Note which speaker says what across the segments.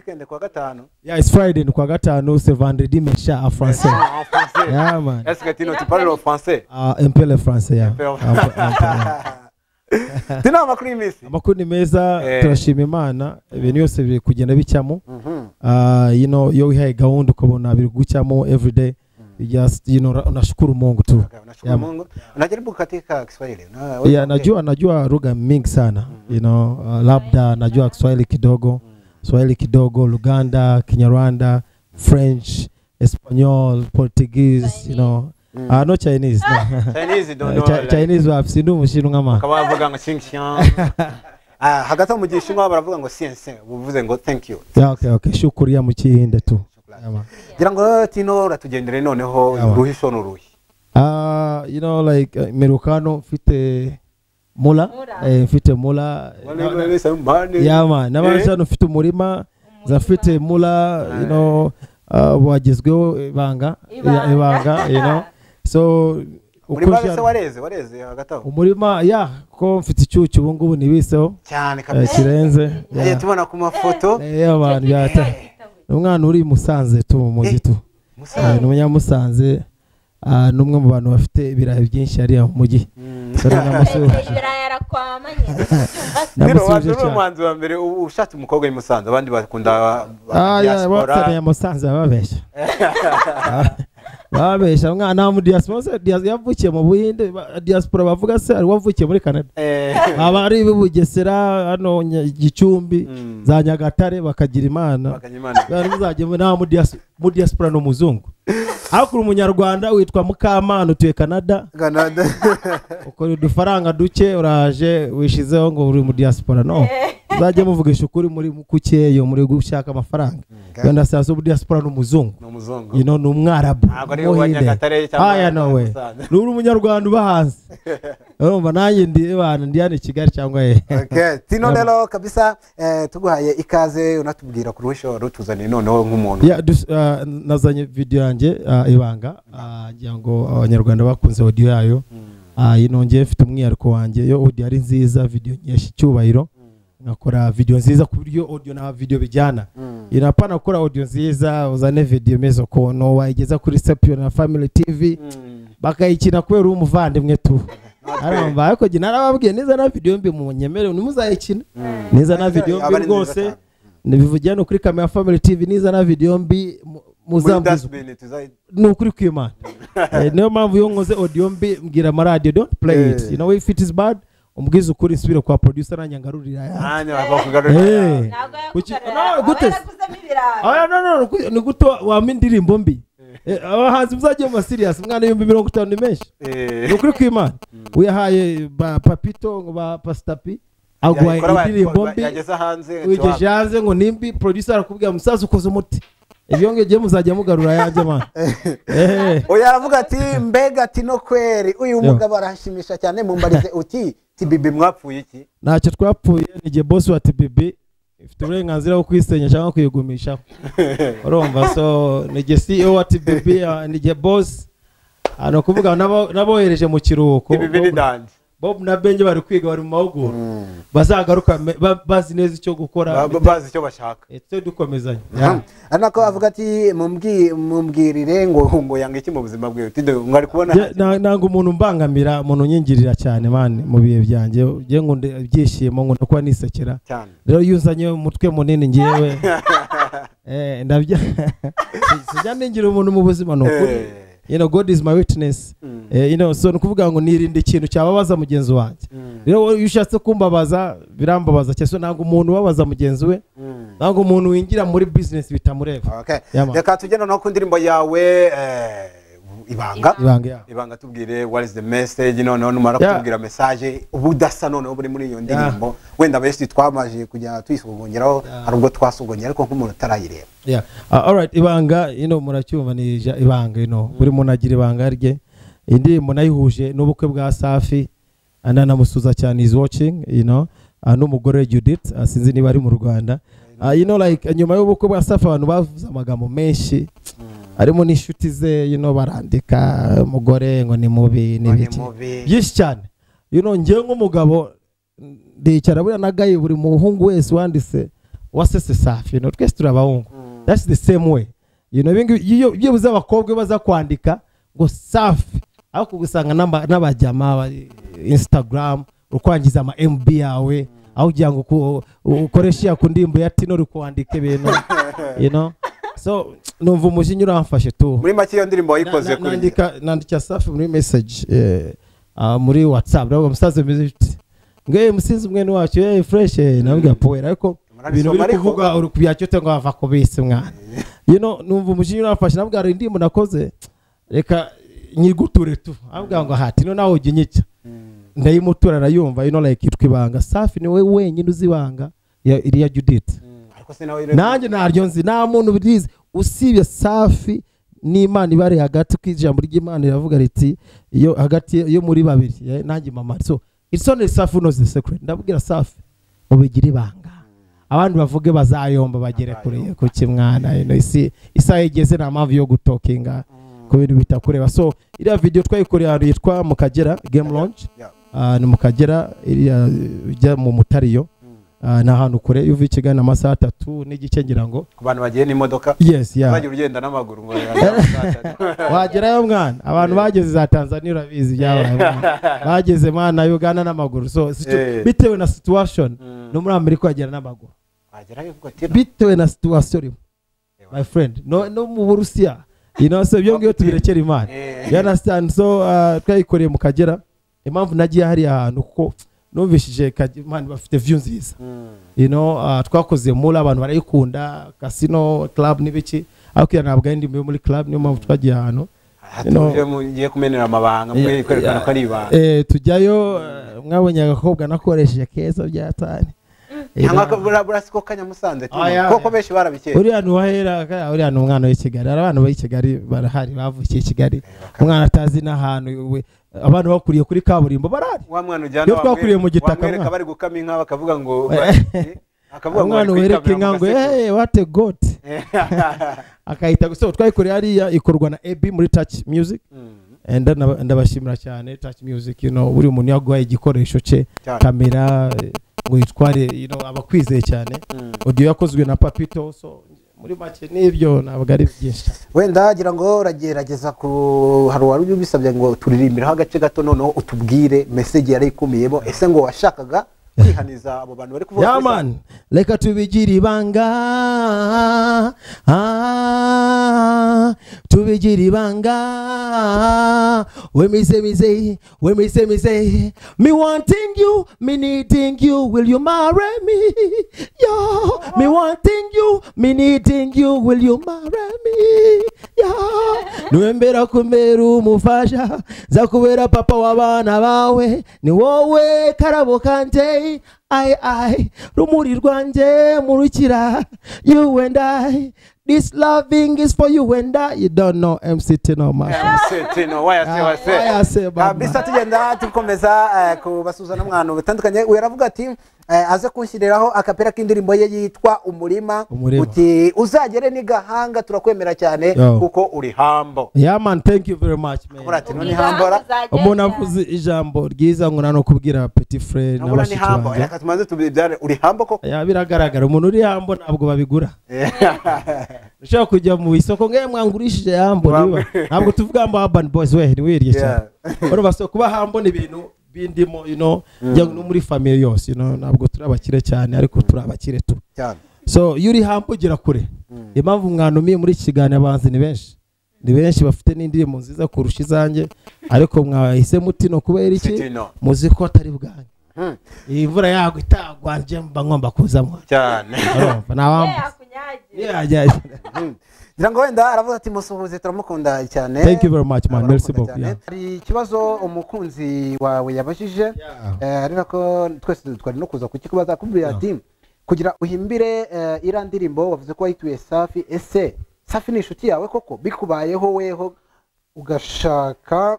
Speaker 1: weekend kwa gatanu.
Speaker 2: Yeah, it's Friday kwa gatanu, c'est vendredi méchant en français.
Speaker 1: En français.
Speaker 2: Yeah, man.
Speaker 1: Est-ce que Tino, tu parles le français?
Speaker 2: Un peu le français, yeah.
Speaker 1: Tino, amakuru y'imisi?
Speaker 2: Amakuru ni meza, turashima Imana, ibintu byose biri kugenda bicyamo. You know, yo wihaye gahunda ukabona biri gucyamo every day. Just, you know, unashukuru Mungu tu.
Speaker 1: Unashukuru Mungu. Unajaribu katika Kiswahili?
Speaker 2: Yeah, najua lugha mingi sana. You know, labda najua Kiswahili kidogo, Luganda, Kinyarwanda, French, Espanol, Portuguese, you know. No Chinese. No.
Speaker 1: Chinese don't know.
Speaker 2: Chinese wafisindu mushindu ngama.
Speaker 1: Kabavuga ngo xingxiang. Hagata mu gishinwa baravuga ngo siense, buvuze ngo thank you.
Speaker 2: Yeah, okay. Shukuriya mu kihinde tu.
Speaker 1: Gira ngo Tino uratugendere noneho ruhisho n'uruhi.
Speaker 2: You know, like Merukano mfite mula. Mfite mula. Yeah, man. N'abashano mfite umurima, zafite mula, you know, wagezweho ibanga, you know. So
Speaker 1: umurima se wareze hagataho.
Speaker 2: Umurima ko mfite icyucu ubu ngubu nibiseho.
Speaker 1: Cyane kabisa.
Speaker 2: Kirenze.
Speaker 1: Tubona ku mafoto.
Speaker 2: Abantu yata. Umwana uri Musanze tu mu mujyi tu. N'umunyamusanze numwe mu bantu bafite ibirayi byinshi ari mu mujyi.
Speaker 3: Ibirayi arakwamanye.
Speaker 1: Niro umwanzi wa mbere ushatse umukobwa w'Imusanze abandi bakunda
Speaker 2: diaspora. Ya Musanze babesha. Babesha umwana mu diaspora yavukiye mu Buhinde diaspora bavuga se ari wavukiye muri Canada. Abari Bugesera hano Gicumbi za Nyagatare bakagira Imana. Bari muzaje mu diaspora no muzungu. Akuru umunyarwanda witwa Mukamana utuye Canada. Ukora udufaranga duke uraje wishizeho ngo uri mu diaspora no. Zaje muvugisha ukuri muri kukeyo muri gushaka amafaranga. Wenda sasa ubu diaspora no muzungu. You know n'umwarabu. Nuri umunyarwanda ubahanze. Urumva nanjye ndi hano Kigali cyangwa
Speaker 1: Okay, Tino lelo kabisa tuguhaye ikaze unatubwira ku ruhisho rutuzaniye noneho nk'umuntu.
Speaker 2: Nazanye video yanjye ibanga ngira ngo abanyarwanda bakunze audio yayo. Inongeye mfite umwihariko wanjye yo audio ari nziza, video nyinshi cyubahiro. Nakora video nziza ku buryo audio na video bijyana. Inapana gukora audio nziza uzane video mezo kono wayigeza kuri Safi na Family TV bakayikina kubera umuvandimwe tu. Aramba ariko je narababwiye neza na video mbi mu nyemere nimuzayikina. Neza na video mbi rwose nibivugiye no kuri kamera Family TV niza na video mbi muzambizo. Nukuri kwimana. Niyo mpamvu yo nkoze audio mbi mbwira ama radio don't play it. You know if it is bad umbwiza ukuri nsubire kwa producer nanyangarurira
Speaker 1: bakugarurira.
Speaker 2: No gute. No ni guto wa indirimbo mbi. Abahanzi muzaje mu serious mwana 50 ni menshi. Nukuri kwimana. Uyahaye ba Papito ngo ba Pastapi agwaye indirimbo mbi. Ugeje hanze ngo nimbi producer arakubwira musaza ukoze umuti. Ibyo ngeje muzajya mugarura yanjye man.
Speaker 1: Uyaravuga ati mbega Tino kweri uyu mugabo arashimisha cyane mumbarize uti TBB mwapfuye iki?
Speaker 2: Ntacyo twapfuye nije boss wa TBB ifite uburenganzira bwo kwisenya cyangwa kuyigumisha. Urumva so nije CEO wa TBB nije boss ano kuvuga nabohereje mu kiruhuko.
Speaker 1: TBB dandi.
Speaker 2: Bob na Benji bari kwiga bari mu mahugurwa. Bazagaruka bazi neza icyo gukora.
Speaker 1: Bazi icyo bashaka.
Speaker 2: Twe dukomezanye.
Speaker 1: Anako avuga ati mumbwirire ngo yanga iki mu buzima bwe. Ngari kubona
Speaker 2: nanga umuntu mbangamira umuntu nyingirira cyane man mu bihe byanjye. Je ngunde ibyishimo ngo kuba nisekera. Rero yuzanye umutwe munini ngiyewe. Ndabya. Sijya ningira umuntu mu buzima no kuri. You know God is my witness. You know so nukuvuga ngo nirinde ikintu cyababaza mugenzi wanjye. Rero yushatse kumbabaza birambabaza cyo nanga umuntu wabaza mugenzi we. Nanga umuntu wingira muri business bitamureva.
Speaker 1: Okay. Reka tugenda no ku ndirimbo yawe ibanga tubwire what is the message none numara kutubwira message ubudasa none buri muri iyo ndirimbo wenda bese twamaje kujya twisugongeraho ari ubwo twasugongera ariko nk'umuntu tarayireba.
Speaker 2: All right ibanga muracyumva ni ibanga buri muntu agira ibanga rye. Indirimbo nayihuje n'ubukwe bwa Safi namusuza cyane is watching n'umugore Judith sinzi niba ari mu Rwanda. Like nyuma y'ubukwe bwa Safi abantu bavuze amagambo menshi arimo n'ishuti ze barandika umugore ngo ni mubi n'ibiki byinshi cyane. Ngiye nk'umugabo ndicara buriya nagaye buri muhungu wese wanditse wasese Safi, twese turabahungu. That's the same way. Iyo buza abakobwa baza kwandika ngo Safi, aho kugusanga n'abajyama Instagram ukwangiza ama MB yawe, aho ugira ngo ukoresha ku ndimbo ya Tino uri kwandika ibintu, so numva umujinya uramfashe tu.
Speaker 1: Muri make iyo ndirimbo wayikoze kuri
Speaker 2: nandika Safi muri message muri WhatsApp, rero umusaza message ngo musinzi umwe wacu fresh nabwiye poera, ariko ibintu biri kuvuga uri kubyacyote ngo ava kubise mwana. Numva umujinya uramfashe, nabwo ari ndimbo nakoze reka nyiguture tu, abwa ngo Tino nawe uginyica ndayimutura arayumva, like itwa ibanga. Safi ni we wenyine uzibanga iriya Judith, nanjye naryo nzi, nta muntu bizi usibye Safi n'Imana ibari hagati, kw'ijambo ry'Imana iravuga riti iyo hagati yo muri babiri nanjye mama. So it's only Safi knows the secret. Ndabwira Safi mubigira ibanga, abandi bavuge bazayomba bagere kure ku kimwana. Isa igeze na mpamvu yo gutokinga ku bintu bitakureba. So iriya video twayikoreye ahantu yitwa mu Kagera game launch, ni mu Kagera iriya ujya mu Mutariyo, na hano kure yuva Kigali amasaha 3 n'igice ngira ngo
Speaker 1: ku bantu bagiye n'imodoka.
Speaker 2: Yes,
Speaker 1: bagiye urugenda n'amaguru ngo
Speaker 2: wagerayo mwana. Abantu bageze za Tanzania urabizi byabaye, bageze mana Uganda n'amaguru. So bitewe na situation no muri Amerika bagera n'amaguru, bitewe na situation my friend, no mu Burusiya, so byo ngiyo tubirekera Imana. You understand? So twayikoreye mu Kagera, impamvu nagiye hari ahantu kuko numvishije Imana bafite view nziza. Twakoze muri abantu barayikunda, casino club n'ibiki, ariko ntabwo ndi muri club, niyo mpamvu twagiye ahantu
Speaker 1: ngiye kumenera amabanga mwe kwerekana ko ari ibanga.
Speaker 2: Tujyayo mwabonye agakobwa nakoresheje keza byatane,
Speaker 1: burasiko Kanyamusanze koko benshi barabikeye.
Speaker 2: Uriya nuwahera, uriya numwana w'i Kigali, abantu b'i Kigali barahari bavukiye Kigali, umwana atazi n'ahantu abantu bakuriye kuri kaburimbo barari.
Speaker 1: Wa mwana ujyana
Speaker 2: twakuriye mu gitaka,
Speaker 1: wamwereka bari gukama inka bakavuga ngo
Speaker 2: umwana wereka inka ngo what a goat akayita. So twayikoreye hariya, ikorwa na AB muri Touch Music, ndabashimira cyane Touch Music. Buri umuntu yaguhaye igikoresho cye, kamera ngo yitware, abakwizeye cyane. Audio yakozwe na Papito. So muri make nibyo ntabwo ari byinshi.
Speaker 1: Wenda agira ngo ragerageza ku hari wari ubisabye ngo turirimbira agace gato, noneho utubwire message yari ikumiyemo, ese ngo washakaga kwihaniza abo bantu bari kuvuga.
Speaker 2: Man, reka tubigira ibanga, tubigira ibanga. When me say, me wanting you, me needing you, will you marry me? Yo, me wanting you, me needing you, will you marry me? Yo, nuembera kumeru mufasha, za kubera papa wabana bawe, ni wowe karabo kanje. I rumuri rwanje murukira, you and I, this loving is for you and I. You don't know MC Tino,
Speaker 1: MC Tino, why I say bisa tugenda tukomeza kubasuzana mwana bitandukanye. Uravuga ati aze kunshyiriraho akapera k'indirimbo ye yitwa Umurima, uti uzagere ni gahanga, turakwemera cyane kuko uri humble.
Speaker 2: Yeah man, thank you very much man.
Speaker 1: Urati no ni humble,
Speaker 2: umuntu avuze ijambo ryiza ngo nano kubwira petit frère
Speaker 1: n'abashiki banjye. Reka tumanze tubibyare, uri humble koko.
Speaker 2: Biragaragara umuntu uri humble ntabwo babigura. Ushaka kujya mu isoko nge mwangurishije humble, ntabwo tuvuga ngo urban boys we niwiriye cyane. Urumva so kuba humble ni ibintu bindimo, njya no muri family yose, ntabwo turabakire cyane ariko turabakire tu cyane. So yuri humble gira kure. Impamvu mwanumiye muri kiganiro abanzi ni benshi bafite n'indirimbo nziza kurusha izanjye, ariko mwahise Tino kubera iki muzi ko atari bwanjye. Imvura yago itagwa nje mba ngomba kuzamwa cyane. Urumva nawamba
Speaker 1: ngira ngo wenda aravuga ati musuhuze turamukunda cyane.
Speaker 2: Thank you very much man, merci beaucoup.
Speaker 1: Hari ikibazo umukunzi wawe yabajije, ariko ko twese twari no kuza kukikubaza kubwira ati kugira uhimbire ira ndirimbo wavuze ko wayituye Safi, ese Safi ni inshuti yawe koko bikubayeho weho ugashaka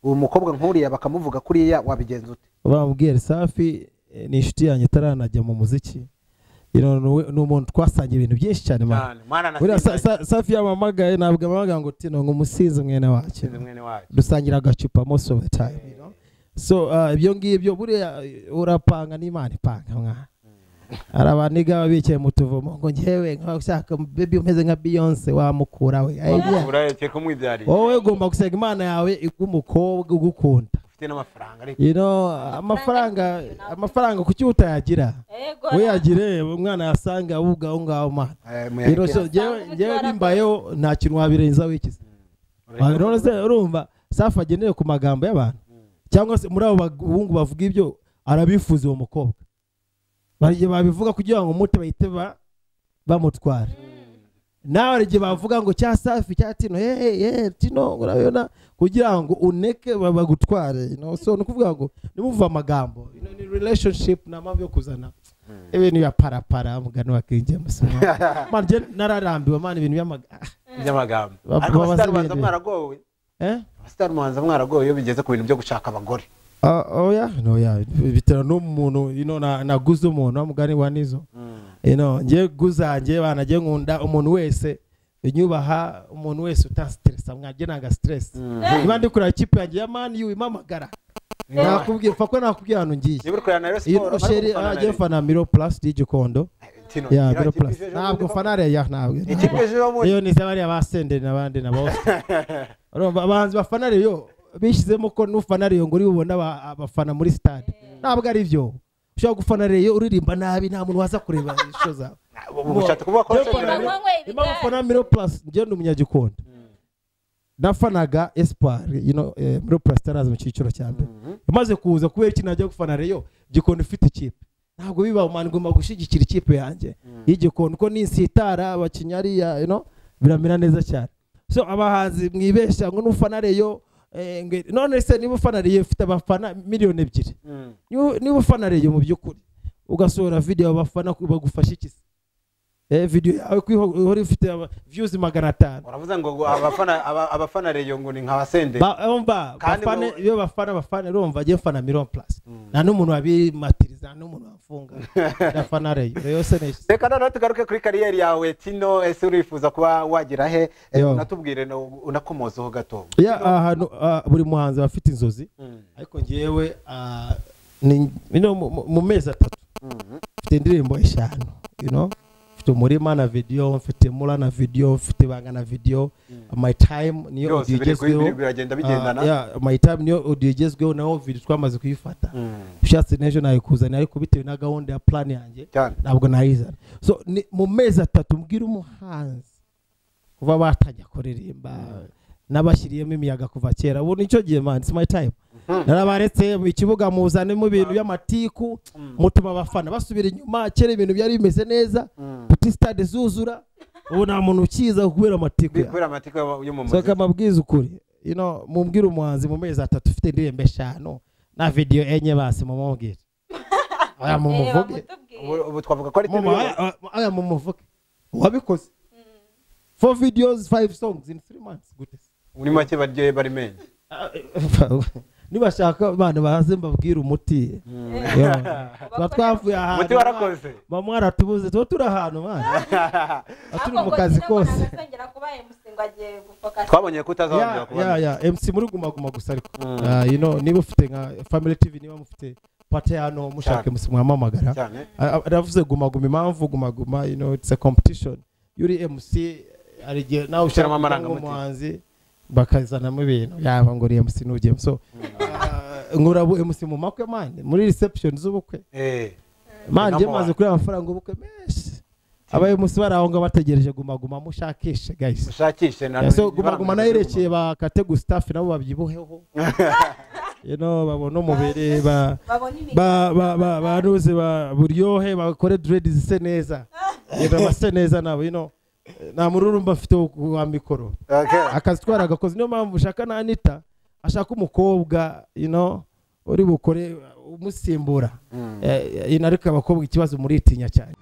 Speaker 1: umukobwa nkuriya bakamuvuga kuriya, wabigenza ute?
Speaker 2: Bamubwira Safi ni inshuti yanjye taranajya mu muziki, n'umuntu twasangiye ibintu byinshi cyane man. Safi yamamagaye nabwo amamaga ngo Tino ngo umusinzi mwene wacu, dusangira agacupa most of the time, so ibyo ngibyo buriya urapanga n'Imana ipanga mwana. hari abaniga bicaye mu tuvumo ngo njyewe nkashaka baby umeze nka Beyonce wamukura we
Speaker 1: urayeke kumwibyarira
Speaker 2: wowe ugomba gusenga Imana yawe igumukobwa ugukunda
Speaker 1: ufite n'amafaranga ariko
Speaker 2: amafaranga kuki utayagira we yagire umwana yasanga avuga aho ngaho mana njyewe bimbayeho nta kintu wabirenza wikize none se urumva Safi ageneye ku magambo y'abantu cyangwa se muri abo bahungu bavuga ibyo arabifuza uwo mukobwa babivuga kugira ngo umuti bahite bamutwara nawe igihe bavuga ngo cya Safi cya Tino Tino urabona kugira ngo uneke bagutware so no kuvuga ngo nimuva amagambo ni relationship na mpamvu yo kuzana ibintu ya parapara mugano wakinje musoma man je nararambiwe man ibintu
Speaker 1: by'amagambo ariko abasitari mwaragowe abasitari mwaragowe iyo bigeze ku bintu byo gushaka abagore
Speaker 2: oya bitera n'umuntu naguze umuntu amugani wa nizo ngiye guzange banagiye nkunda umuntu wese inyubaha umuntu wese utastressa mwaje nanga stress niba ndi kuri ikipe yanjye ya man you impamagara nakubwiye fako nakubwiye hano ngiye iyo sheri agiye fana Miro Plus DJ Kondo ya Miro Plus ntabwo fanare ya ntabwo iyo ni zabari abasendere nabandi na bose urumva abanzi bafanare yo bishizemo ko n'ufana Reyo ngo uri ubona abafana muri stade ntabwo ari byo ushaka gufana Reyo uririmba nabi nta muntu waza kureba isho zawe
Speaker 1: ubushatse kuvuga ko
Speaker 2: impamvu Miro Plus ngiye n'umunyagikondo nafanaga Espoir Miro Plus taraza mu cyiciro cya mbere imaze kuza kubera iki najya gufana Reyo Gikondo ifite ikipe ntabwo biba umwana ngomba gushigikira ikipe yanjye y'Igikondo ko nisitara abakinyari biramera neza cyane so abahanzi mwibesha ngo n'ufana Reyo none se niba ufana Reyo ufite abafana miliyoni 2 niba ufana Reyo mu byukuri ugasohora video abafana bagufasha iki video yawe kwihora ufite views 500
Speaker 1: uravuze ngo abafana Reyo ngo ni nk'abasende
Speaker 2: bafana iyo bafana urumva agiye fana Miro Plus nta n'umuntu wabimatiriza n'umuntu wafunga abafana Reyo se nese
Speaker 1: reka none tugaruke kuri kariyeri yawe Tino ese urifuza kuba wagira he unatubwire unakomozeho gato
Speaker 2: ahantu buri muhanzi bafite inzozi ariko ngiyewe mu mezi 3 mfite indirimbo 5 umurima na video mfite mura na video mfite banga na video my time niyo audio igezweho
Speaker 1: biragenda bigendana
Speaker 2: my time niyo audio igezweho naho video twamaze kuyifata ushatse nejo nayo kuzana ariko bitewe na gahunda ya plan yanjye ntabwo nayizana so mu mezi 3 mbwira umuhanzi kuva batajya kuririmba nabashyiriyemo imiyaga kuva kera ubu nicyo gihe man it's my time narabaretse mu kibuga muzane mu bintu by'amatiku mutuma abafana basubira inyuma kera ibintu byari bimeze neza puti stade zuzura ubu nta muntu ukiza kubera amatiku
Speaker 1: yo mu muziki
Speaker 2: so kamabwiza ukuri mumbwira umuhanzi mu mezi 3 ufite indirimbo 5 na video enye basi mumubwire aya mumuvuge
Speaker 1: ubu twavuga ko ari
Speaker 2: aya mumuvuge wabikoze 4 videos 5 songs in 3 months goodness
Speaker 1: uri make baryoye bari menshi
Speaker 2: nibashaka abantu bahaze mbabwira umuti twavuye ahantu
Speaker 1: umuti warakoze
Speaker 2: bamwaratubuze turi ahantu man turi mu kazi kose
Speaker 1: twabonye ko utazongera
Speaker 2: kubona MC muri guma gusa ariko niba ufite nka Family TV niba mufite pate hano mushake musimwamamagara aravuze guma impamvu guma it's a competition yuri MC arigiye nawe ushaka
Speaker 1: amafaranga
Speaker 2: umuhanzi bakazana mu bintu yaba ngo uri MC nuje so nkurabu MC mu makwe man muri reception z'ubukwe man je maze kuri amafaranga ubukwe menshi abaye MC baraho ngo bategereje guma mushakishe guys
Speaker 1: mushakishe na
Speaker 2: so guma nayerekeye bakategu staff nabo babyibuheho babona umubere baruze buryohe bakore dread zise neza base neza nabo nta mururumba afite wa mikoro akazi twaragakoze niyo mpamvu ushaka na Anita ashaka umukobwa uri bukore umusimbura ariko abakobwa ikibazo muritinya cyane